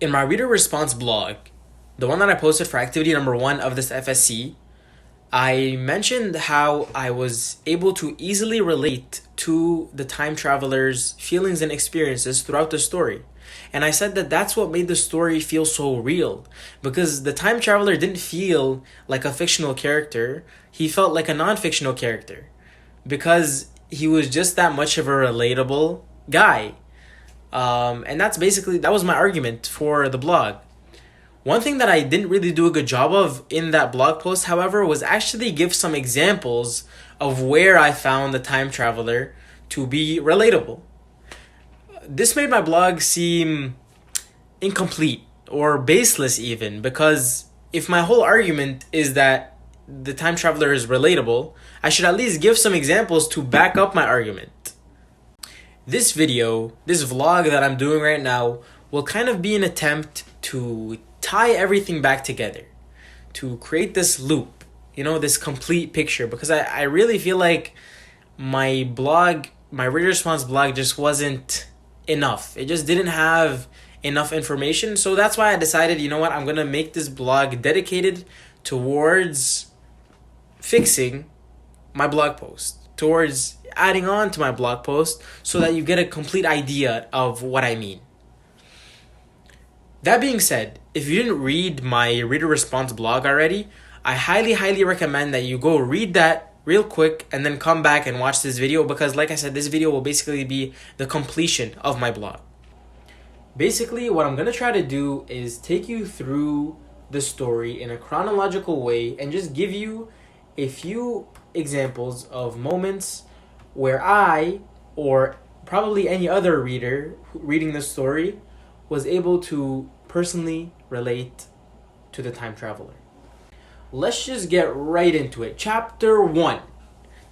In my reader response blog, the one that I posted for activity number 1 of this FSC, I mentioned how I was able to easily relate to the time traveler's feelings and experiences throughout the story. And I said that that's what made the story feel so real, because the time traveler didn't feel like a fictional character, he felt like a non-fictional character, because he was just that much of a relatable guy. And that was my argument for the blog. One thing that I didn't really do a good job of in that blog post, however, was actually give some examples of where I found the time traveler to be relatable. This made my blog seem incomplete or baseless even, because if my whole argument is that the time traveler is relatable, I should at least give some examples to back up my argument. This vlog that I'm doing right now will kind of be an attempt to tie everything back together, to create this loop, this complete picture, because I really feel like my reader response blog just wasn't enough. It just didn't have enough information. So that's why I decided, I'm going to make this blog dedicated towards fixing my blog post, towards adding on to my blog post, so that you get a complete idea of what I mean. That being said, if you didn't read my reader response blog already, I highly recommend that you go read that real quick and then come back and watch this video, because like I said, this video will basically be the completion of my blog. Basically, what I'm going to try to do is take you through the story in a chronological way and just give you a few examples of moments where I, or probably any other reader reading this story, was able to personally relate to the time traveler. Let's just get right into it. Chapter 1.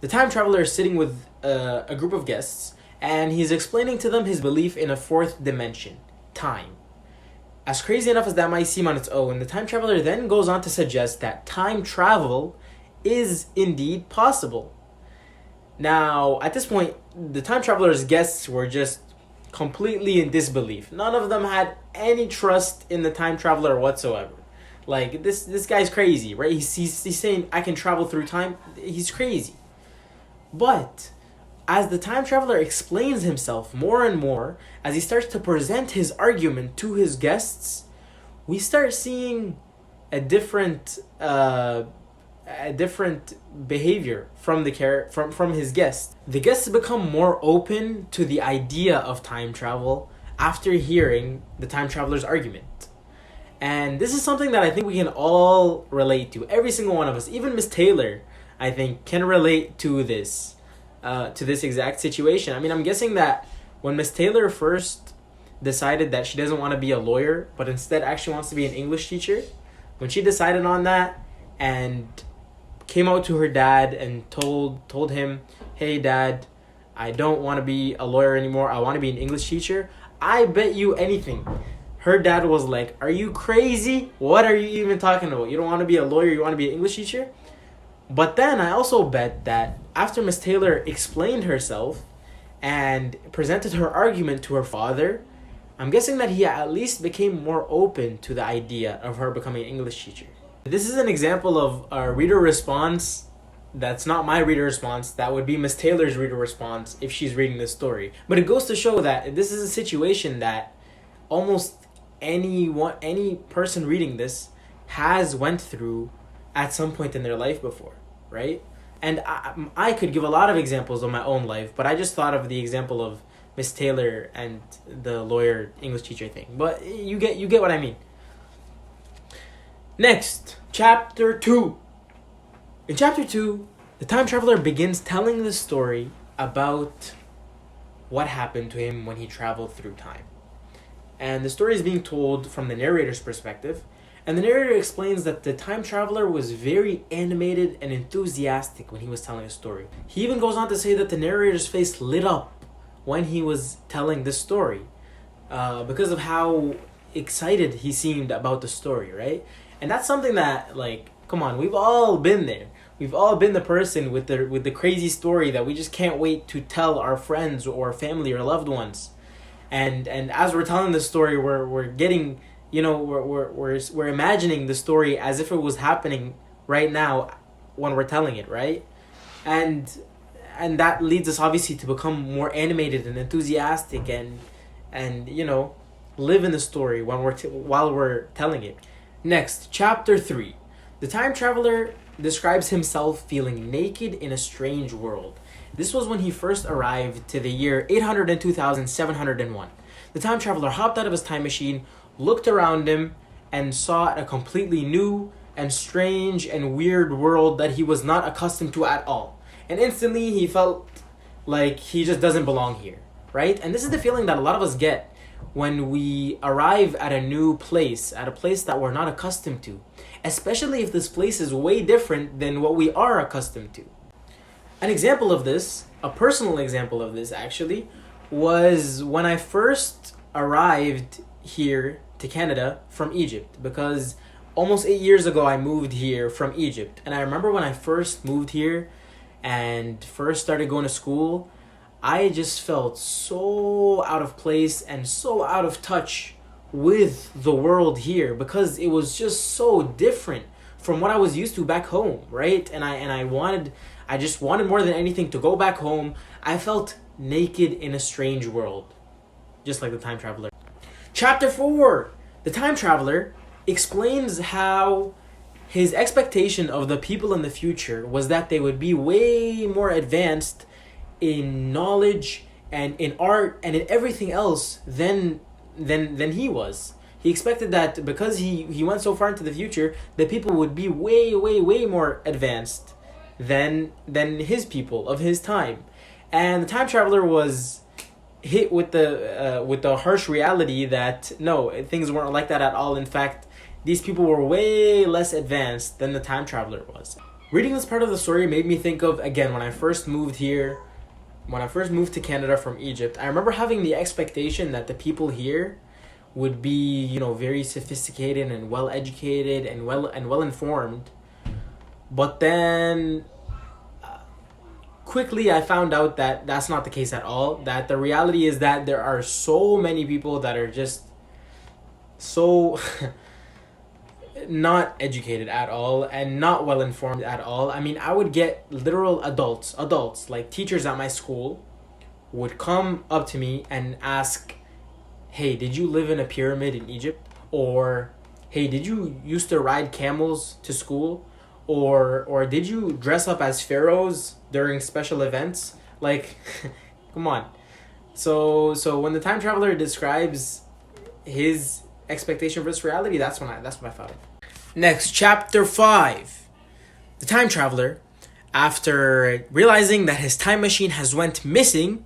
The time traveler is sitting with a group of guests, and he's explaining to them his belief in a fourth dimension, time. As crazy enough as that might seem on its own, the time traveler then goes on to suggest that time travel is indeed possible. Now, at this point, the time traveler's guests were just completely in disbelief. None of them had any trust in the time traveler whatsoever. Like, this guy's crazy, right? He's saying, I can travel through time. He's crazy. But as the time traveler explains himself more and more, as he starts to present his argument to his guests, we start seeing a different behavior from his guests. The guests become more open to the idea of time travel after hearing the time traveler's argument. And this is something that I think we can all relate to. Every single one of us, even Miss Taylor, I think, can relate to this exact situation. I mean, I'm guessing that when Miss Taylor first decided that she doesn't want to be a lawyer, but instead actually wants to be an English teacher, when she decided on that and came out to her dad and told him, hey dad, I don't want to be a lawyer anymore, I want to be an English teacher, I bet you anything her dad was like, are you crazy? What are you even talking about? You don't want to be a lawyer, you want to be an English teacher? But then I also bet that after Miss Taylor explained herself and presented her argument to her father, I'm guessing that he at least became more open to the idea of her becoming an English teacher. This is an example of a reader response that's not my reader response. That would be Miss Taylor's reader response if she's reading this story. But it goes to show that this is a situation that almost any person reading this has went through at some point in their life before, right? And I could give a lot of examples of my own life, but I just thought of the example of Miss Taylor and the lawyer English teacher thing. But you get what I mean. Next, Chapter 2. In Chapter 2, the time traveler begins telling the story about what happened to him when he traveled through time. And the story is being told from the narrator's perspective, and the narrator explains that the time traveler was very animated and enthusiastic when he was telling a story. He even goes on to say that the narrator's face lit up when he was telling this story because of how excited he seemed about the story, right? And that's something that, like, come on, we've all been there. We've all been the person with the crazy story that we just can't wait to tell our friends or family or loved ones. And as we're telling the story, we're getting we're imagining the story as if it was happening right now when we're telling it, right? And that leads us obviously to become more animated and enthusiastic, and live in the story when while we're telling it. Next, chapter 3. The time traveler describes himself feeling naked in a strange world. This was when he first arrived to the year 802,701. The time traveler hopped out of his time machine, looked around him, and saw a completely new and strange and weird world that he was not accustomed to at all. And instantly he felt like he just doesn't belong here, right? And this is the feeling that a lot of us get when we arrive at a new place, at a place that we're not accustomed to, especially if this place is way different than what we are accustomed to. An example of this, a personal example of this actually, was when I first arrived here to Canada from Egypt, because almost 8 years ago I moved here from Egypt. And I remember when I first moved here and first started going to school, I just felt so out of place and so out of touch with the world here, because it was just so different from what I was used to back home, right? And I just wanted more than anything to go back home. I felt naked in a strange world, just like the time traveler. Chapter 4. The time traveler explains how his expectation of the people in the future was that they would be way more advanced in knowledge and in art and in everything else than he was. He expected that because he went so far into the future, the people would be way more advanced than his people of his time. And the time traveler was hit with the harsh reality that no, things weren't like that at all. In fact, these people were way less advanced than the time traveler was. Reading this part of the story made me think of, again, when I first moved to Canada from Egypt. I remember having the expectation that the people here would be, very sophisticated and well educated and well informed. But then quickly I found out that that's not the case at all. That the reality is that there are so many people that are just so not educated at all and not well informed at all. I mean, I would get literal adults like teachers at my school would come up to me and ask, "Hey, did you live in a pyramid in Egypt?" Or, "Hey, did you used to ride camels to school?" Or "Did you dress up as pharaohs during special events?" Like, come on. So when the time traveler describes his expectation versus reality, that's when I thought of. Next, chapter 5. The time traveler, after realizing that his time machine has went missing,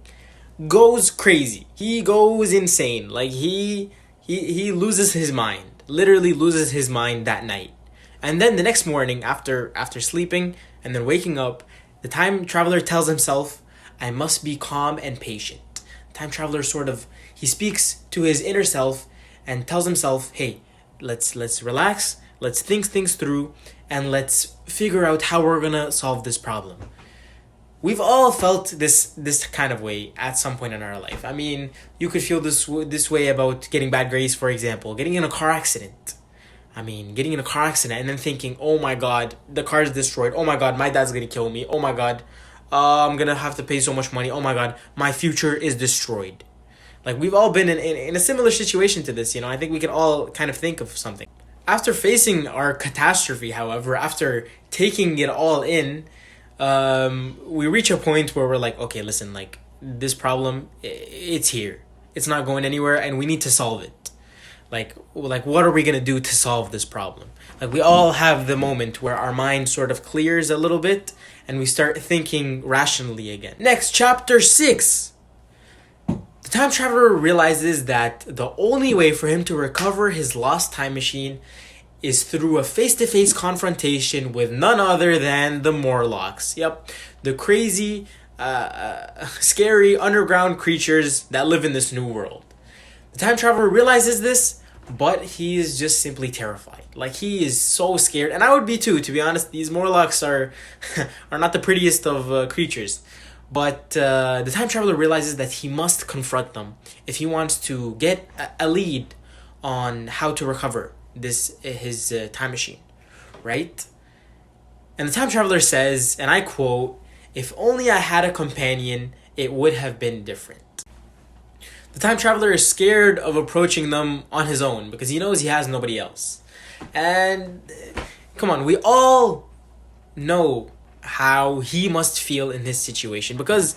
goes crazy. He goes insane. Like he loses his mind. Literally loses his mind that night. And then the next morning, after sleeping and then waking up, the time traveler tells himself, "I must be calm and patient." The time traveler he speaks to his inner self and tells himself, "Hey, let's relax, let's think things through, and let's figure out how we're gonna solve this problem." We've all felt this kind of way at some point in our life. I mean, you could feel this way about getting bad grades, for example, getting in a car accident. Getting in a car accident and then thinking, "Oh my God, the car is destroyed. Oh my God, my dad's gonna kill me. Oh my God, I'm gonna have to pay so much money. Oh my God, my future is destroyed." Like, we've all been in a similar situation to this, I think we can all kind of think of something. After facing our catastrophe, however, after taking it all in, we reach a point where we're like, okay, listen, like, this problem, it's here. It's not going anywhere, and we need to solve it. Like, what are we going to do to solve this problem? Like, we all have the moment where our mind sort of clears a little bit, and we start thinking rationally again. Next, chapter 6. The time traveler realizes that the only way for him to recover his lost time machine is through a face-to-face confrontation with none other than the Morlocks. Yep, the crazy, scary underground creatures that live in this new world. The time traveler realizes this, but he is just simply terrified. Like, he is so scared, and I would be too, to be honest. These Morlocks are not the prettiest of creatures. But the time traveler realizes that he must confront them if he wants to get a lead on how to recover his time machine, right? And the time traveler says, and I quote, "If only I had a companion, it would have been different." The time traveler is scared of approaching them on his own because he knows he has nobody else. And come on, we all know how he must feel in this situation because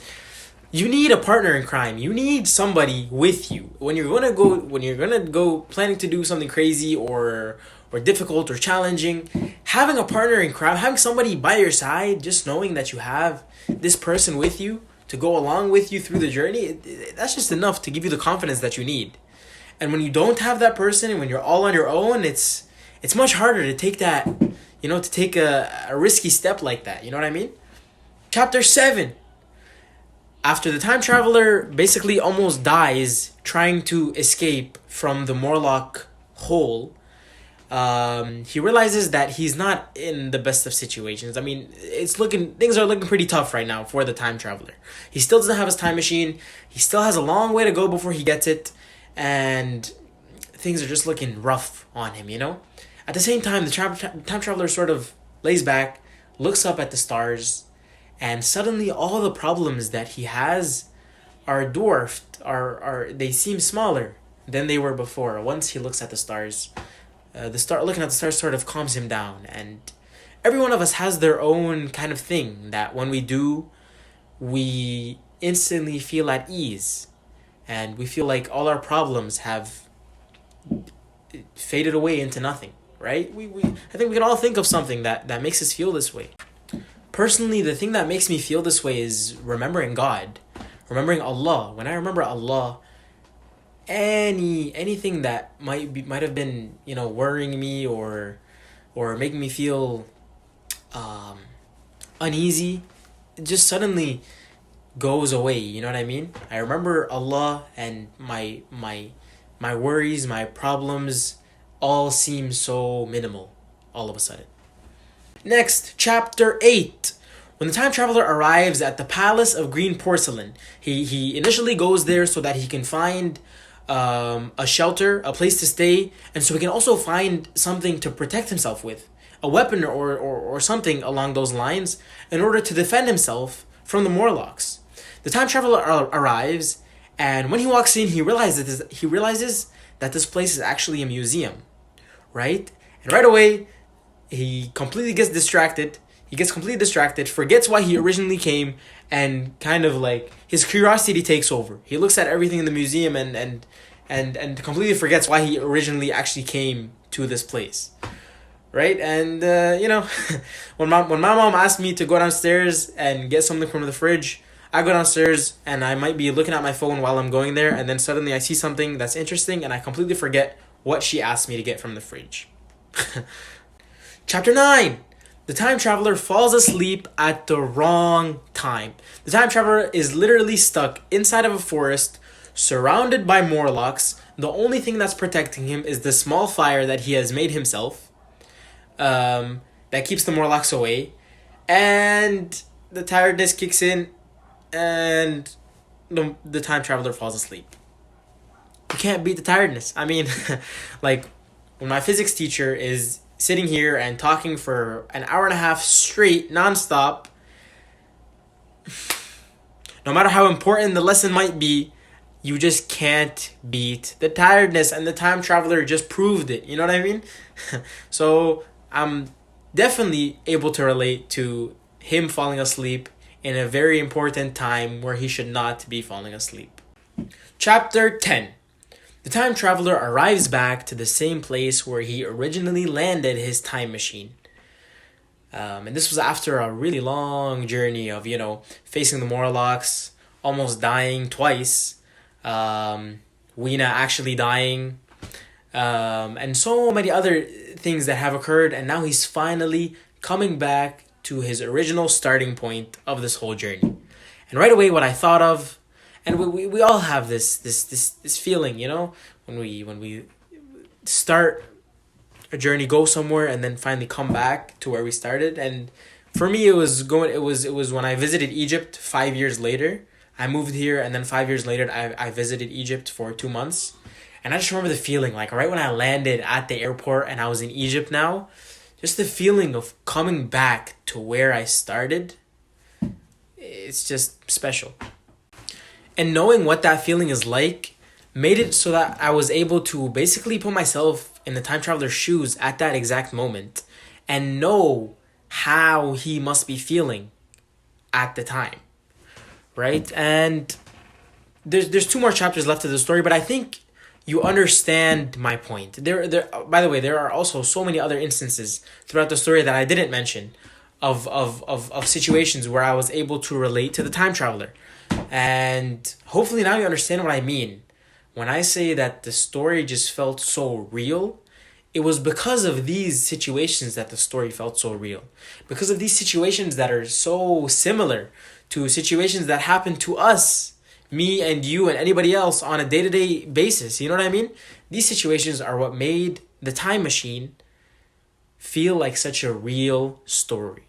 you need a partner in crime. You need somebody with you when you're gonna go planning to do something crazy or difficult or challenging. Having a partner in crime, having somebody by your side, just knowing that you have this person with you to go along with you through the journey, that's just enough to give you the confidence that you need. And when you don't have that person and when you're all on your own, it's much harder to take that, to take a risky step like that. You know what I mean? Chapter 7. After the time traveler basically almost dies trying to escape from the Morlock hole, he realizes that he's not in the best of situations. I mean, things are looking pretty tough right now for the time traveler. He still doesn't have his time machine. He still has a long way to go before he gets it, and things are just looking rough on him. At the same time, the time traveler sort of lays back, looks up at the stars, and suddenly all the problems that he has are dwarfed. They seem smaller than they were before. Once he looks at the stars. Looking at the stars sort of calms him down, and every one of us has their own kind of thing that when we do, we instantly feel at ease, and we feel like all our problems have faded away into nothing, right? I think we can all think of something that makes us feel this way. Personally, the thing that makes me feel this way is remembering God, remembering Allah. When I remember Allah, anything that might have been worrying me or making me feel uneasy, it just suddenly goes away. You know what I mean? I remember Allah, and my worries, my problems all seem so minimal all of a sudden. Next, chapter 8. When the time traveler arrives at the Palace of Green Porcelain, he initially goes there so that he can find a shelter, a place to stay, and so he can also find something to protect himself with, a weapon or something along those lines, in order to defend himself from the Morlocks. The time traveler arrives, and when he walks in, he realizes that this place is actually a museum, right? And right away, he gets completely distracted, forgets why he originally came, and kind of like his curiosity takes over. He looks at everything in the museum and completely forgets why he originally actually came to this place, right? And when my mom asked me to go downstairs and get something from the fridge, I go downstairs and I might be looking at my phone while I'm going there, and then suddenly I see something that's interesting and I completely forget what she asked me to get from the fridge. Chapter 9. The time traveler falls asleep at the wrong time. The time traveler is literally stuck inside of a forest, surrounded by Morlocks. The only thing that's protecting him is the small fire that he has made himself, that keeps the Morlocks away. And the tiredness kicks in, and the time traveler falls asleep. You can't beat the tiredness. I mean, like, when my physics teacher is sitting here and talking for an hour and a half straight, nonstop, no matter how important the lesson might be, you just can't beat the tiredness, and the time traveler just proved it. You know what I mean? So I'm definitely able to relate to him falling asleep in a very important time where he should not be falling asleep. Chapter 10. The time traveler arrives back to the same place where he originally landed his time machine. And this was after a really long journey of, facing the Morlocks, almost dying twice, Weena actually dying, and so many other things that have occurred, and now he's finally coming back to his original starting point of this whole journey. And right away, what I thought of, and we all have this feeling, when we start a journey, go somewhere, and then finally come back to where we started. And for me, it was when I visited Egypt 5 years later. I moved here, and then 5 years later, I visited Egypt for 2 months. And I just remember the feeling, like right when I landed at the airport and I was in Egypt now, just the feeling of coming back to where I started, it's just special. And knowing what that feeling is like made it so that I was able to basically put myself in the time traveler's shoes at that exact moment and know how he must be feeling at the time, right? And there's two more chapters left of the story, but I think you understand my point. There by the way, there are also so many other instances throughout the story that I didn't mention of situations where I was able to relate to the time traveler. And hopefully now you understand what I mean. When I say that the story just felt so real, it was because of these situations that the story felt so real. Because of these situations that are so similar to situations that happen to us, me and you and anybody else on a day-to-day basis. You know what I mean? These situations are what made the time machine feel like such a real story.